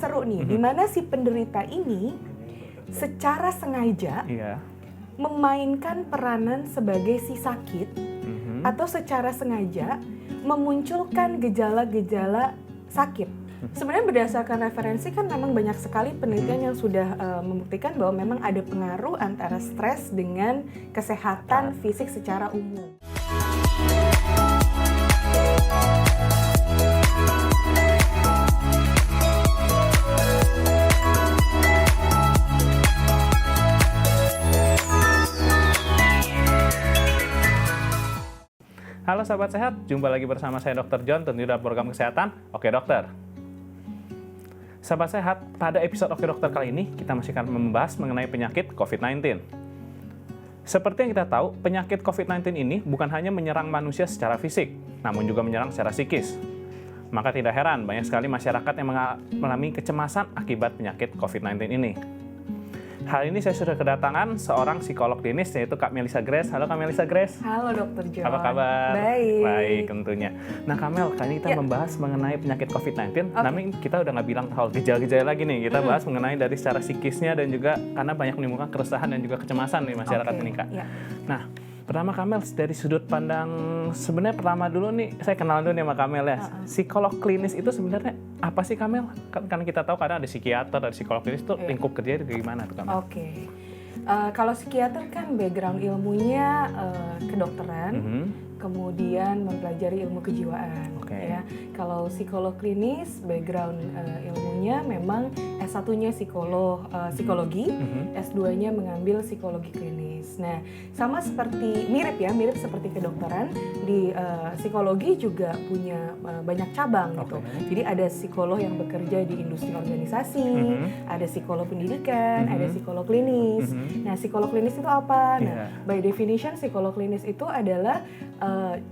seru nih, di mana si penderita ini secara sengaja memainkan peranan sebagai si sakit atau secara sengaja memunculkan gejala-gejala sakit. Sebenarnya berdasarkan referensi kan memang banyak sekali penelitian yang sudah membuktikan bahwa memang ada pengaruh antara stres dengan kesehatan fisik secara umum. Halo sahabat sehat, jumpa lagi bersama saya Dr. John, tentunya dalam program kesehatan Oke Dokter. Sahabat sehat, pada episode Oke Dokter kali ini kita masih akan membahas mengenai penyakit COVID-19. Seperti yang kita tahu, penyakit COVID-19 ini bukan hanya menyerang manusia secara fisik, namun juga menyerang secara psikis. Maka tidak heran banyak sekali masyarakat yang mengalami kecemasan akibat penyakit COVID-19 ini. Hari ini saya sudah kedatangan seorang psikolog klinis, yaitu Kak Melissa Grace. Halo Kak Melissa Grace. Halo Dr. John. Apa kabar? Baik. Baik tentunya. Nah Kak Mel, kali ini kita membahas mengenai penyakit COVID-19. Namun kita udah nggak bilang hal gejala-gejala lagi nih. Kita bahas mengenai dari secara psikisnya dan juga karena banyak menimbulkan keresahan dan juga kecemasan di masyarakat ini Kak. Nah, pertama Kamel dari sudut pandang, sebenarnya pertama dulu nih, saya kenal dulu nih sama Kamel ya. Psikolog klinis itu sebenarnya apa sih Kamel? Kan kita tahu kadang ada psikiater, ada psikolog klinis itu lingkup kerjanya gimana tuh Kamel? Kalau psikiater kan background ilmunya kedokteran, kemudian mempelajari ilmu kejiwaan. Ya. Kalau psikolog klinis, background ilmunya memang S1-nya psikologi, S2-nya mengambil psikologi klinis. Nah, sama seperti mirip seperti kedokteran, di psikologi juga punya banyak cabang gitu. Jadi ada psikolog yang bekerja di industri organisasi, ada psikolog pendidikan, ada psikolog klinis. Nah, psikolog klinis itu apa? Nah, by definition psikolog klinis itu adalah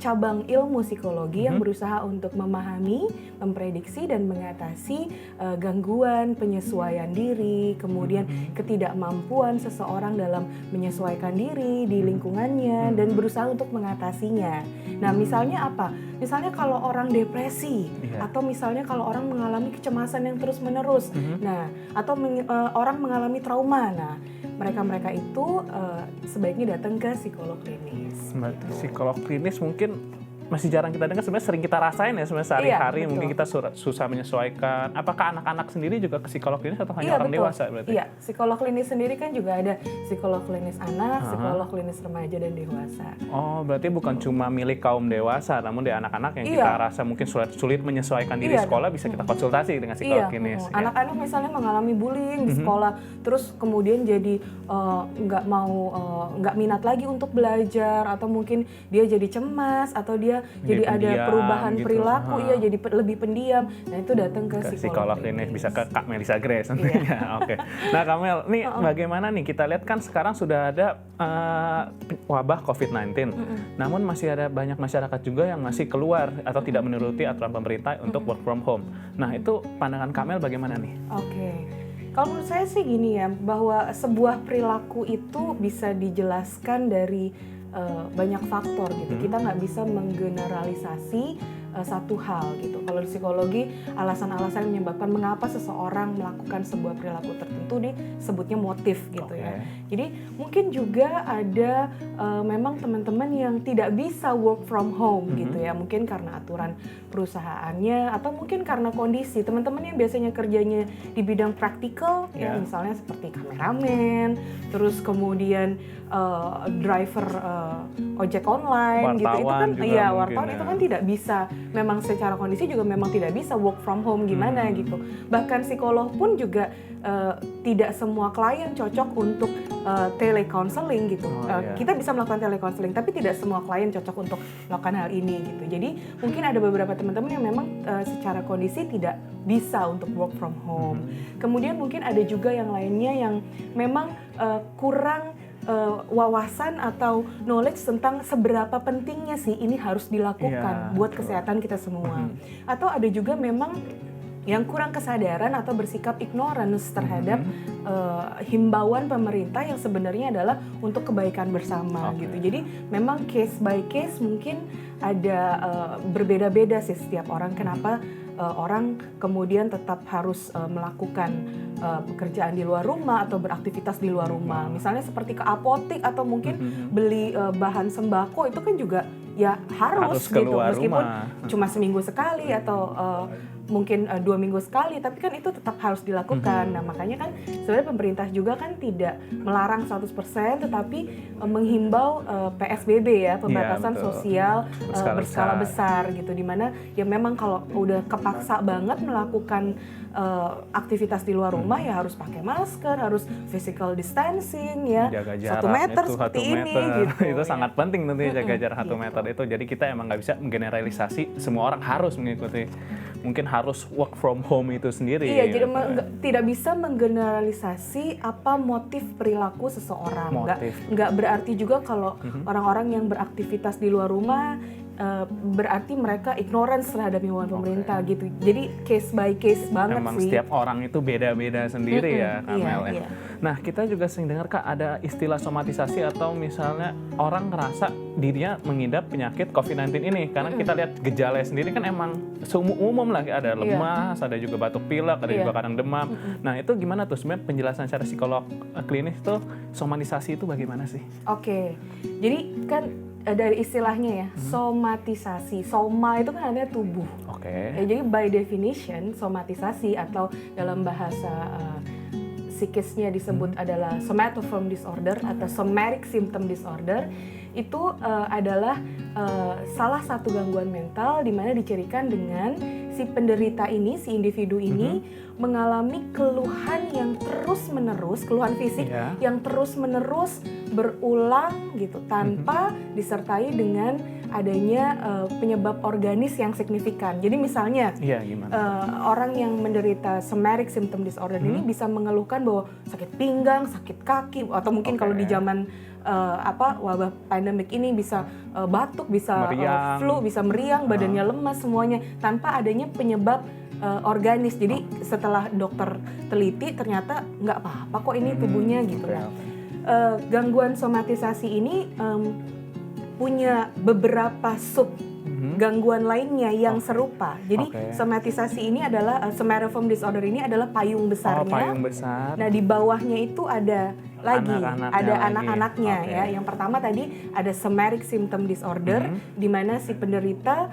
cabang ilmu psikologi yang berusaha untuk memahami, memprediksi dan mengatasi gangguan penyesuaian diri, kemudian ketidakmampuan seseorang dalam menyesuaikan diri di lingkungannya dan berusaha untuk mengatasinya. Nah, misalnya apa? Misalnya kalau orang depresi atau misalnya kalau orang mengalami kecemasan yang terus-menerus. Nah, atau orang mengalami trauma. Nah, mereka itu sebaiknya datang ke psikolog klinis. Psikolog klinis mungkin masih jarang kita dengar, sebenarnya sering kita rasain ya sebenarnya sehari-hari, mungkin kita susah menyesuaikan. Apakah anak-anak sendiri juga ke psikolog klinis atau hanya orang dewasa berarti? Iya, psikolog klinis sendiri kan juga ada psikolog klinis anak, psikolog klinis remaja dan dewasa. Oh, berarti bukan cuma milik kaum dewasa, namun di anak-anak yang kita rasa mungkin sulit menyesuaikan diri sekolah, bisa kita konsultasi dengan psikolog klinis. Anak-anak misalnya mengalami bullying di sekolah, terus kemudian jadi nggak minat lagi untuk belajar, atau mungkin dia jadi cemas, atau dia jadi ada perubahan gitu. Perilaku, jadi lebih pendiam. Nah, itu datang ke psikolog klinis. Bisa ke Kak Melissa Grace tentunya. Oke. Nah, Kak Mel, nih bagaimana nih kita lihat kan sekarang sudah ada wabah COVID-19. Namun masih ada banyak masyarakat juga yang masih keluar atau tidak menuruti aturan pemerintah untuk work from home. Nah, itu pandangan Kak Mel bagaimana nih? Kalau menurut saya sih gini ya, bahwa sebuah perilaku itu bisa dijelaskan dari banyak faktor gitu. Kita nggak bisa menggeneralisasi satu hal gitu. Kalau di psikologi, alasan-alasan yang menyebabkan mengapa seseorang melakukan sebuah perilaku tertentu disebutnya motif gitu ya. Jadi mungkin juga ada memang teman-teman yang tidak bisa work from home gitu ya. Mungkin karena aturan perusahaannya atau mungkin karena kondisi. Teman-teman yang biasanya kerjanya di bidang praktikal ya, misalnya seperti kameramen, terus kemudian driver ojek online gitu. Itu kan wartawan itu kan tidak bisa, memang secara kondisi juga memang tidak bisa work from home gimana gitu. Bahkan psikolog pun juga tidak semua klien cocok untuk telecounseling gitu. Kita bisa melakukan telecounseling, tapi tidak semua klien cocok untuk melakukan hal ini gitu. Jadi mungkin ada beberapa teman-teman yang memang secara kondisi tidak bisa untuk work from home. Kemudian mungkin ada juga yang lainnya yang memang kurang wawasan atau knowledge tentang seberapa pentingnya sih ini harus dilakukan buat kesehatan kita semua. Atau ada juga memang yang kurang kesadaran atau bersikap ignorance terhadap himbauan pemerintah yang sebenarnya adalah untuk kebaikan bersama gitu. Jadi memang case by case mungkin ada berbeda-beda sih setiap orang kenapa orang kemudian tetap harus melakukan pekerjaan di luar rumah atau beraktivitas di luar rumah. Misalnya seperti ke apotik atau mungkin beli bahan sembako, itu kan juga ya harus gitu, keluar meskipun rumah. cuma seminggu sekali atau mungkin 2 minggu sekali, tapi kan itu tetap harus dilakukan. Nah, makanya kan sebenarnya pemerintah juga kan tidak melarang 100%, tetapi menghimbau PSBB ya, pembatasan sosial berskala besar gitu, dimana ya memang kalau udah kepaksa banget melakukan aktivitas di luar rumah ya harus pakai masker, harus physical distancing ya, jaga jarak 1 meter itu, seperti 1 ini meter. gitu. Itu ya. sangat penting tentunya jaga jarak 1 gitu. meter itu. Jadi kita emang nggak bisa menggeneralisasi semua orang harus mengikuti. Mungkin harus work from home itu sendiri. Iya, jadi gitu. tidak bisa menggeneralisasi apa motif perilaku seseorang. Motif. Nggak berarti juga kalau orang-orang yang beraktivitas di luar rumah berarti mereka ignorance terhadap himbauan pemerintah gitu. Jadi case by case banget Emang sih. setiap orang itu beda-beda sendiri ya, Kamel ya. Iya. Nah, kita juga sering dengar Kak ada istilah somatisasi atau misalnya orang ngerasa dirinya mengidap penyakit COVID-19 ini karena kita lihat gejalanya sendiri kan emang umum lah, ada lemas, ada juga batuk pilek, ada juga kadang demam. Nah, itu gimana tuh sebenarnya penjelasan secara psikolog klinis tuh somatisasi itu bagaimana sih? Oke. Jadi kan dari istilahnya ya, somatisasi. Soma itu kan artinya tubuh. Oke. Ya, jadi by definition somatisasi atau dalam bahasa psikisnya disebut adalah somatoform disorder atau somatic symptom disorder, itu adalah salah satu gangguan mental di mana dicirikan dengan si penderita ini, si individu ini mengalami keluhan yang terus-menerus, keluhan fisik yang terus-menerus berulang gitu tanpa disertai dengan adanya penyebab organis yang signifikan. Jadi misalnya orang yang menderita somatic symptom disorder ini bisa mengeluhkan bahwa sakit pinggang, sakit kaki, atau mungkin kalau di zaman wabah pandemik ini bisa batuk, bisa flu, bisa meriang, badannya lemas semuanya tanpa adanya penyebab organis. Jadi setelah dokter teliti ternyata nggak apa-apa kok ini tubuhnya gitu. Nah, gangguan somatisasi ini punya beberapa sub gangguan lainnya yang serupa. Jadi somatisasi ini adalah somatoform disorder ini adalah payung besarnya. Payung besar. Nah, di bawahnya itu ada lagi, ada anak-anaknya ya. Yang pertama tadi ada somatic symptom disorder, di mana si penderita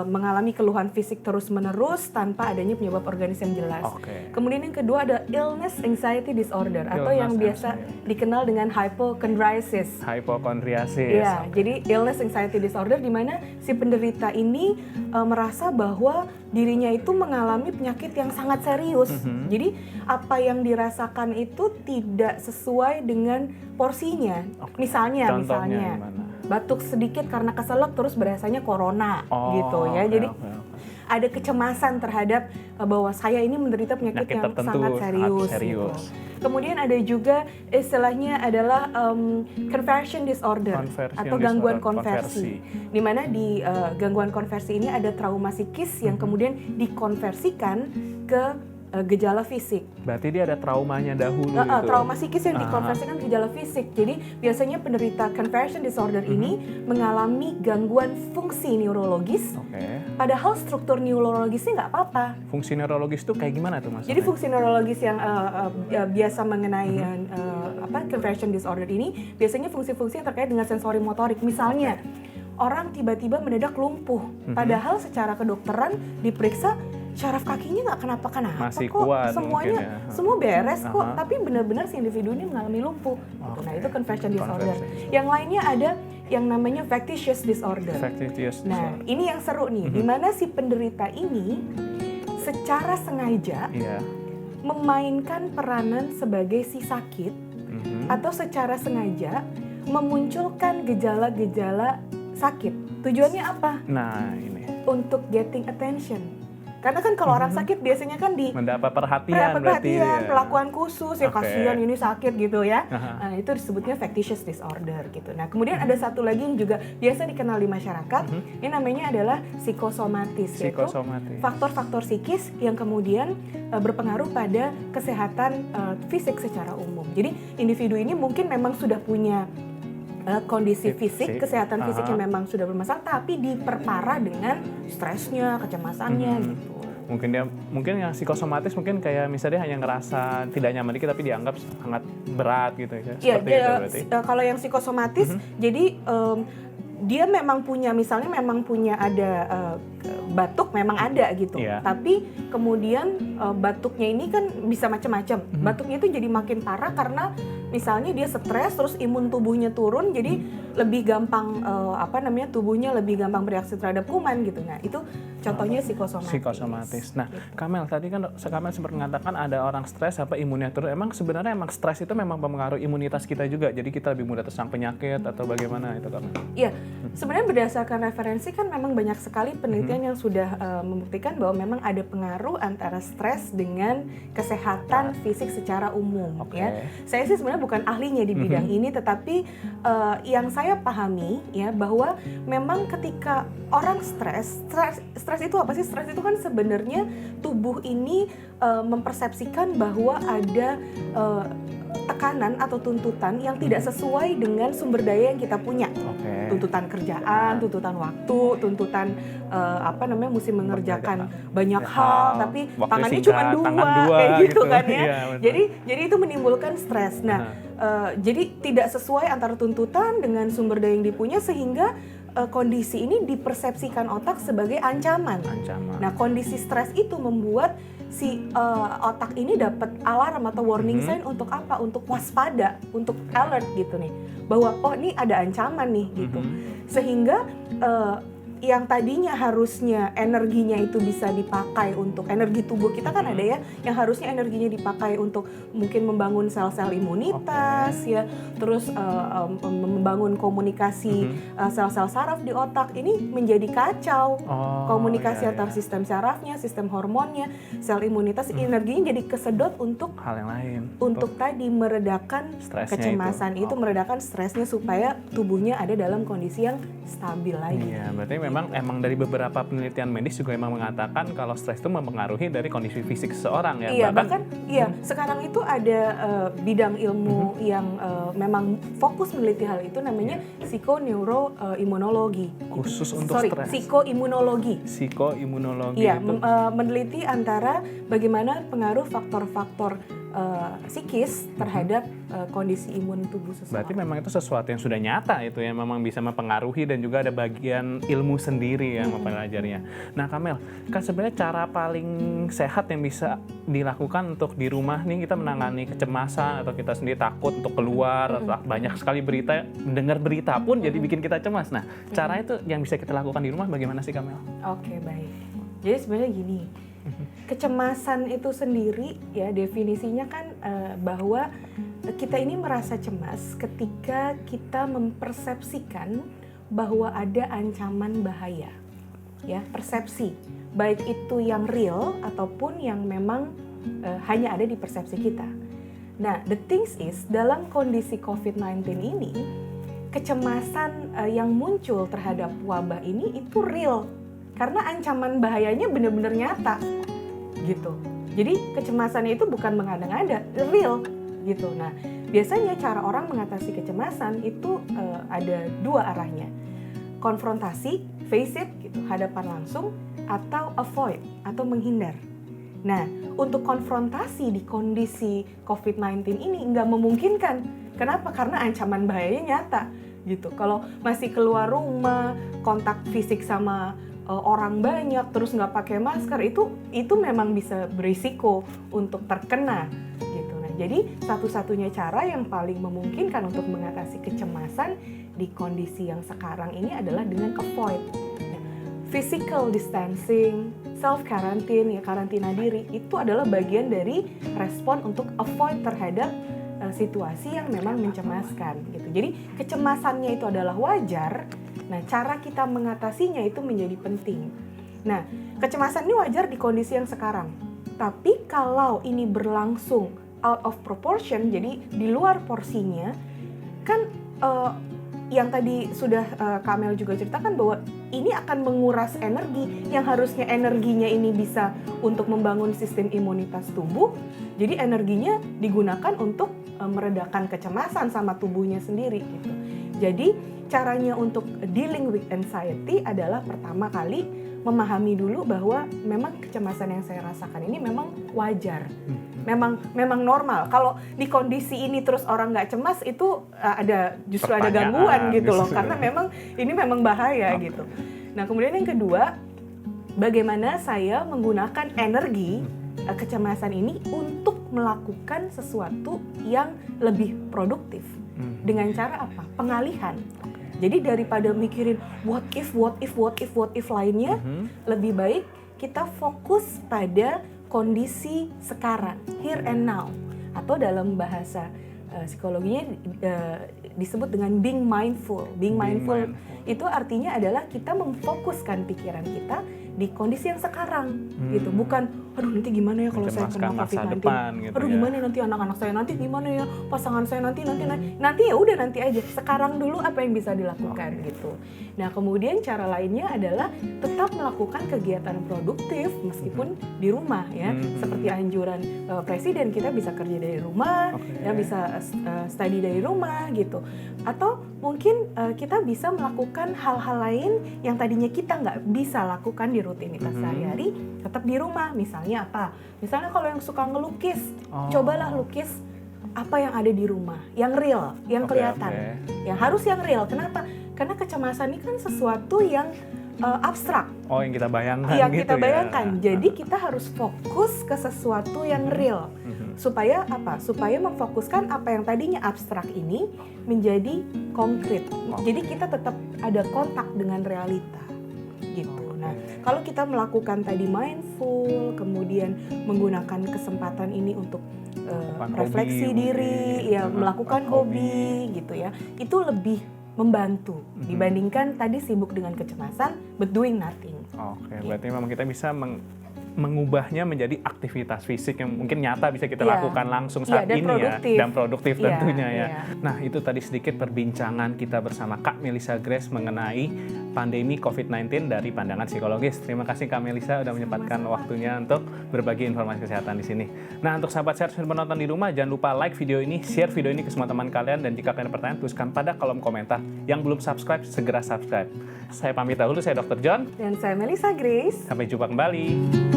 mengalami keluhan fisik terus-menerus tanpa adanya penyebab organis yang jelas. Kemudian yang kedua ada illness anxiety disorder atau yang biasa dikenal dengan hypochondriasis. Ya, jadi illness anxiety disorder di mana si penderita ini merasa bahwa dirinya itu mengalami penyakit yang sangat serius. Jadi apa yang dirasakan itu tidak sesuai dengan porsinya. Misalnya batuk sedikit karena keselak terus berasanya corona gitu ya. Jadi ada kecemasan terhadap bahwa saya ini menderita penyakit yang sangat serius. Gitu. Kemudian ada juga istilahnya adalah conversion disorder atau gangguan konversi. Di mana di gangguan konversi ini ada trauma psikis yang kemudian dikonversikan ke gejala fisik. Berarti dia ada traumanya dahulu. Trauma psikis yang dikonversikan ke gejala fisik. Jadi biasanya penderita conversion disorder ini mengalami gangguan fungsi neurologis. Padahal struktur neurologisnya nggak apa-apa. Fungsi neurologis itu kayak gimana tuh Mas? Jadi fungsi neurologis yang biasa mengenai conversion disorder ini biasanya fungsi-fungsi yang terkait dengan sensori motorik. Misalnya orang tiba-tiba mendadak lumpuh. Padahal secara kedokteran diperiksa syaraf kakinya nggak kenapa-kenapa masih kok, kuat semuanya semua beres kok, tapi benar-benar si individu ini mengalami lumpuh. Nah, itu conversion disorder. Yang lainnya ada yang namanya factitious disorder. Nah, ini yang seru nih, di mana si penderita ini secara sengaja memainkan peranan sebagai si sakit atau secara sengaja memunculkan gejala-gejala sakit. Tujuannya apa? Nah, ini untuk getting attention. Karena kan kalau orang sakit biasanya kan mendapat perhatian, perlakuan khusus ya, kasihan ini sakit gitu ya. Nah, itu disebutnya factitious disorder gitu. Nah, kemudian ada satu lagi yang juga biasa dikenal di masyarakat, ini namanya adalah psikosomatis, yaitu faktor-faktor psikis yang kemudian berpengaruh pada kesehatan fisik secara umum. Jadi individu ini mungkin memang sudah punya kondisi fisik, kesehatan fisiknya memang sudah bermasalah, tapi diperparah dengan stresnya, kecemasannya gitu. Mungkin yang psikosomatis mungkin kayak misalnya dia hanya ngerasa tidak nyaman dikit tapi dianggap sangat berat gitu ya. Iya, Seperti itu berarti. kalau yang psikosomatis, jadi dia memang punya, misalnya memang punya ada batuk, memang ada gitu. Iya. Tapi kemudian batuknya ini kan bisa macam-macam. Batuknya itu jadi makin parah karena misalnya dia stres, terus imun tubuhnya turun, jadi lebih gampang tubuhnya lebih gampang bereaksi terhadap kuman gitu. Nah itu contohnya psikosomatis. Psikosomatis. Nah, Kamel tadi kan Kamel sempat mengatakan ada orang stres imunnya turun. Emang sebenarnya stres itu memang mempengaruhi imunitas kita juga. Jadi kita lebih mudah terserang penyakit atau bagaimana itu Kamel? Iya, sebenarnya berdasarkan referensi kan memang banyak sekali penelitian yang sudah membuktikan bahwa memang ada pengaruh antara stres dengan kesehatan fisik secara umum. Ya. Saya sih sebenarnya bukan ahlinya di bidang ini, tetapi yang saya pahami ya bahwa memang ketika orang stres itu apa sih? Stres itu kan sebenarnya tubuh ini mempersepsikan bahwa ada tekanan atau tuntutan yang tidak sesuai dengan sumber daya yang kita punya. Tuntutan kerjaan, tuntutan waktu, tuntutan mesti mengerjakan banyak hal, tapi tangannya cuma dua kayak gitu kan ya. Iya, jadi itu menimbulkan stres. Nah, jadi tidak sesuai antara tuntutan dengan sumber daya yang dipunya, sehingga kondisi ini dipersepsikan otak sebagai ancaman. Nah, kondisi stres itu membuat si otak ini dapat alarm atau warning sign untuk apa? Untuk waspada, untuk alert gitu nih. Bahwa ini ada ancaman nih gitu. Sehingga yang tadinya harusnya energinya itu bisa dipakai untuk energi tubuh kita kan ada ya, yang harusnya energinya dipakai untuk mungkin membangun sel-sel imunitas ya, terus membangun komunikasi sel-sel saraf di otak, ini menjadi kacau. Komunikasi antar sistem sarafnya, sistem hormonnya, sel imunitas, energinya jadi kesedot untuk hal yang lain. Untuk tadi meredakan kecemasan itu, meredakan stresnya supaya tubuhnya ada dalam kondisi yang stabil lagi. Iya, berarti memang dari beberapa penelitian medis juga memang mengatakan kalau stres itu mempengaruhi dari kondisi fisik seseorang ya. Iya, bahkan sekarang itu ada bidang ilmu yang memang fokus meneliti hal itu, namanya psikoneuroimunologi. Khusus untuk stres. Psikoimunologi. Psikoimunologi. Iya, meneliti antara bagaimana pengaruh faktor-faktor psikis terhadap kondisi imun tubuh seseorang. Berarti memang itu sesuatu yang sudah nyata itu ya, memang bisa mempengaruhi dan juga ada bagian ilmu sendiri yang mempelajarinya. Nah Kamel, kan sebenarnya cara paling sehat yang bisa dilakukan untuk di rumah nih kita menangani kecemasan atau kita sendiri takut untuk keluar atau banyak sekali berita, mendengar berita pun jadi bikin kita cemas. Nah cara itu yang bisa kita lakukan di rumah bagaimana sih Kamel? Oke, baik. Jadi sebenarnya gini, kecemasan itu sendiri ya definisinya kan bahwa kita ini merasa cemas ketika kita mempersepsikan bahwa ada ancaman bahaya. Ya, persepsi, baik itu yang real ataupun yang memang hanya ada di persepsi kita. Nah, the things is dalam kondisi COVID-19 ini, kecemasan yang muncul terhadap wabah ini itu real. Karena ancaman bahayanya benar-benar nyata gitu. Jadi kecemasannya itu bukan mengada-ngada, real gitu. Nah, biasanya cara orang mengatasi kecemasan itu ada dua arahnya. Konfrontasi, face it gitu, hadapan langsung, atau avoid atau menghindar. Nah, untuk konfrontasi di kondisi COVID-19 ini nggak memungkinkan. Kenapa? Karena ancaman bahayanya nyata gitu. Kalau masih keluar rumah, kontak fisik sama orang banyak, terus nggak pakai masker, itu memang bisa berisiko untuk terkena gitu. Nah, jadi satu-satunya cara yang paling memungkinkan untuk mengatasi kecemasan di kondisi yang sekarang ini adalah dengan avoid. Physical distancing, self quarantine, ya karantina diri, itu adalah bagian dari respon untuk avoid terhadap situasi yang memang mencemaskan gitu. Jadi kecemasannya itu adalah wajar. Nah, cara kita mengatasinya itu menjadi penting. Nah, kecemasan ini wajar di kondisi yang sekarang. Tapi kalau ini berlangsung out of proportion, jadi di luar porsinya, kan yang tadi sudah Kamel juga ceritakan bahwa ini akan menguras energi yang harusnya energinya ini bisa untuk membangun sistem imunitas tubuh. Jadi energinya digunakan untuk meredakan kecemasan sama tubuhnya sendiri gitu. Jadi caranya untuk dealing with anxiety adalah pertama kali memahami dulu bahwa memang kecemasan yang saya rasakan ini memang wajar, memang normal. Kalau di kondisi ini terus orang nggak cemas itu justru ada gangguan gitu loh, karena memang ini memang bahaya gitu. Nah kemudian yang kedua, bagaimana saya menggunakan energi kecemasan ini untuk melakukan sesuatu yang lebih produktif. Dengan cara apa? Pengalihan. Jadi daripada mikirin what if lainnya, lebih baik kita fokus pada kondisi sekarang, here and now. Atau dalam bahasa psikologinya disebut dengan being mindful. Being mindful itu artinya adalah kita memfokuskan pikiran kita di kondisi yang sekarang gitu, bukan aduh nanti gimana ya kalau saya kena COVID-19, gitu aduh gimana ya nanti anak-anak saya, nanti gimana ya pasangan saya, nanti ya udah nanti aja, sekarang dulu apa yang bisa dilakukan gitu. Nah kemudian cara lainnya adalah tetap melakukan kegiatan produktif meskipun di rumah ya, seperti anjuran presiden, kita bisa kerja dari rumah, ya bisa study dari rumah gitu, atau mungkin kita bisa melakukan hal-hal lain yang tadinya kita nggak bisa lakukan di rutinitas sehari-hari, tetap di rumah. Misalnya apa? Misalnya kalau yang suka ngelukis, cobalah lukis apa yang ada di rumah, yang real, yang kelihatan, yang harus yang real. Kenapa? Karena kecemasan ini kan sesuatu yang abstrak. Yang kita bayangkan. Yang gitu kita bayangkan. Ya. Jadi kita harus fokus ke sesuatu yang real. Supaya apa? Supaya memfokuskan apa yang tadinya abstrak ini menjadi konkret. Jadi kita tetap ada kontak dengan realita. Gitu. Nah, kalau kita melakukan tadi mindful, kemudian menggunakan kesempatan ini untuk refleksi diri, ya melakukan hobi gitu ya, itu lebih membantu dibandingkan tadi sibuk dengan kecemasan but doing nothing. Oke, berarti memang kita bisa mengubahnya menjadi aktivitas fisik yang mungkin nyata bisa kita lakukan langsung saat ini produktif. Dan produktif tentunya ya. Nah itu tadi sedikit perbincangan kita bersama Kak Melissa Grace mengenai pandemi COVID-19 dari pandangan psikologis. Terima kasih Kak Melissa sudah menyempatkan waktunya untuk berbagi informasi kesehatan di sini. Nah untuk sahabat sehat yang menonton di rumah, jangan lupa like video ini, share video ini ke semua teman kalian, dan jika kalian ada pertanyaan tuliskan pada kolom komentar. Yang belum subscribe segera subscribe. Saya pamit dahulu, saya Dr. John dan saya Melissa Grace. Sampai jumpa kembali.